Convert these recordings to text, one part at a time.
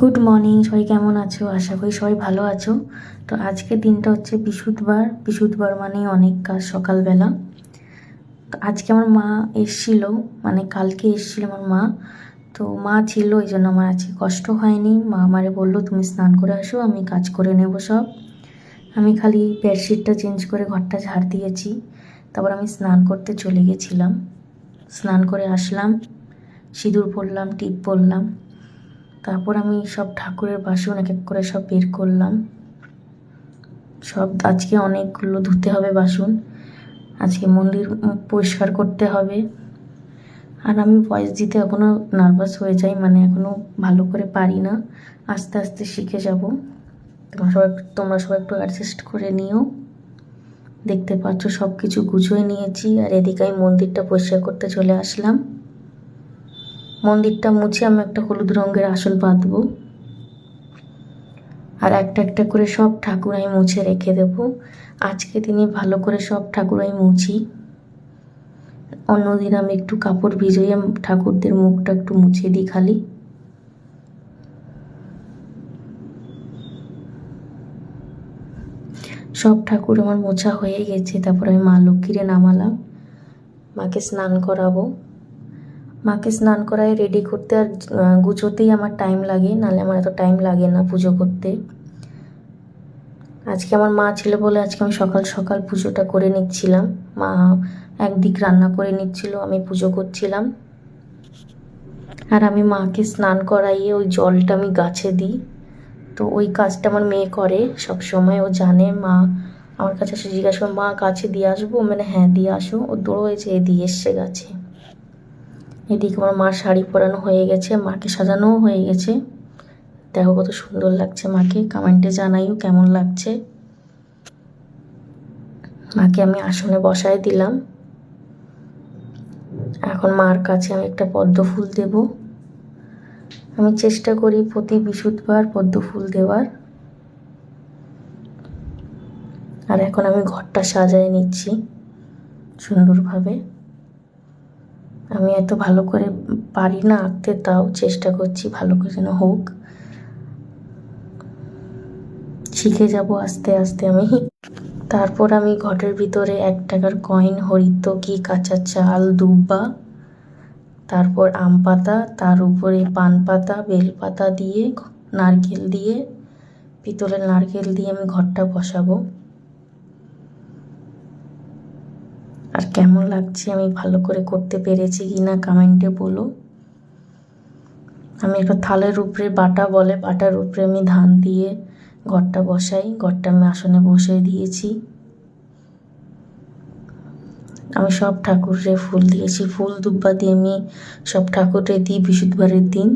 Good morning, সবাই কেমন আছো? আশা করি সবাই ভালো আছো। তো আজকে দিনটা হচ্ছে বৃহস্পতিবার মানেই অনেক কাজ সকালবেলা। তো আজকে আমার মা এসছিল, মানে কালকে এসছিল আমার মা। তো মা ছিল, এই জন্য আমার আজকে কষ্ট হয়নি। মা আমারে বললো তুমি স্নান করে আসো, আমি কাজ করে নেব সব। আমি খালি বেডশিটটা চেঞ্জ করে ঘরটা ঝাড় দিয়েছি। তারপর আমি স্নান করতে চলে গেছিলাম। স্নান করে আসলাম, সিঁদুর পরলাম, টিপ পরলাম। তারপর আমি সব ঠাকুরের বাসন এক এক করে সব বের করলাম। সব আজকে অনেকগুলো ধুতে হবে বাসন। আজকে মন্দির পরিষ্কার করতে হবে। আর আমি ভয়েস দিতে এখনও নার্ভাস হয়ে যাই, মানে এখনও ভালো করে পারি না। আস্তে আস্তে শিখে যাব। তোমরা সবাই একটু অ্যাডজাস্ট করে নিও। দেখতে পাচ্ছ সব কিছু গুছিয়ে নিয়েছি। আর এদিকে আমি মন্দিরটা পরিষ্কার করতে চলে আসলাম। মন্দিরটা মুছে আমি একটা হলুদ রঙের আসন বাঁধবো। আর একটা একটা করে সব ঠাকুর আমি মুছে রেখে দেব। আজকে দিনে ভালো করে সব ঠাকুর আমি মুছি। অন্যদিন আমি একটু কাপড় ভিজিয়ে ঠাকুরদের মুখটা একটু মুছে দিই খালি। সব ঠাকুর আমার মোছা হয়ে গেছে। তারপর আমি মা লক্ষ্মীরে নামালাম, মাকে স্নান করাবো। মাকে স্নান করায় রেডি করতে আর গুছোতেই আমার টাইম লাগে, নাহলে আমার এত টাইম লাগে না পুজো করতে। আজকে আমার মা ছিল বলে আজকে আমি সকাল সকাল পুজোটা করে নিচ্ছিলাম। মা একদিক রান্না করে নিচ্ছিল, আমি পুজো করছিলাম। আর আমি মাকে স্নান করাইয়ে ওই জলটা আমি গাছে দিই। তো ওই কাজটা আমার মেয়ে করে সব সময়। ও জানে, মা আমার কাছে এসে জিজ্ঞাসা করে, মা গাছে দিয়ে আসবো? মানে হ্যাঁ দিয়ে আসো। ও দৌড়েছে, দিয়ে এসছে গাছে। এদিকে আমার মার শাড়ি পরানো হয়ে গেছে, মাকে সাজানোও হয়ে গেছে। দেখো কত সুন্দর লাগছে মাকে, কমেন্টে জানাইও কেমন লাগছে। মাকে আমি আসনে বসায় দিলাম। এখন মার কাছে আমি একটা পদ্ম ফুল দেব। আমি চেষ্টা করি প্রতি বৃহস্পতিবার পদ্ম ফুল দেওয়ার। আর এখন আমি ঘরটা সাজায় নিচ্ছি সুন্দরভাবে। আমি এত ভালো করে পারি না আঁকতে, তাও চেষ্টা করছি ভালো করে যেন হোক। শিখে যাব আস্তে আস্তে আমি। তারপর আমি ঘরের ভিতরে 1 টাকার কয়েন, হরিতকি, কাঁচা চাল, দুব্বা, তারপর আম পাতা, তার উপরে পান পাতা, বেল পাতা দিয়ে, নারকেল দিয়ে, পিতলের নারকেল দিয়ে আমি ঘরটা বসাবো। আর কেমন লাগছে, আমি ভালো করে করতে পেরেছি কিনা কমেন্টে বলো। আমি একটা থালের উপরে বাটা বলে, বাটার উপরে আমি ধান দিয়ে ঘরটা বসাই। ঘরটা আমি আসনে বসে দিয়েছি। আমি সব ঠাকুরে ফুল দিয়েছি, ফুল দুব্বা দিয়ে আমি সব ঠাকুরে দিই বৃহস্পতিবারের দিন।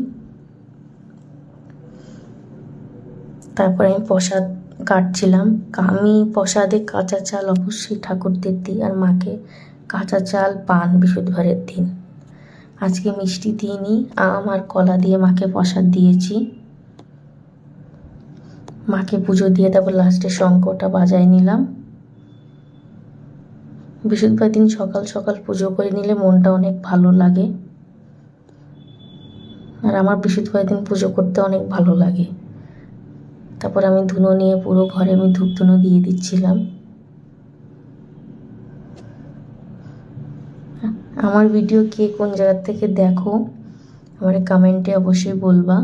তারপর আমি প্রসাদ কাটছিলাম। আমি প্রসাদে কাঁচা চাল অবশ্যই ঠাকুরদের দিই, আর মাকে কাঁচা চাল, পান বৃহস্পতিবারের দিন। আজকে মিষ্টি দিইনি, আম আর কলা দিয়ে মাকে প্রসাদ দিয়েছি। মাকে পুজো দিয়ে তারপর লাস্টে শঙ্খটা বাজায় নিলাম। বৃহস্পতিবার দিন সকাল সকাল পুজো করে নিলে মনটা অনেক ভালো লাগে। আর আমার বৃহস্পতিবার দিন পুজো করতে অনেক ভালো লাগে। তারপর আমি ধুনো নিয়ে পুরো ঘরে আমি ধূপ ধুনো দিয়ে দিচ্ছিলাম। আমার ভিডিও কে কোন জায়গা থেকে দেখো আমার কমেন্টে অবশ্যই বলবা।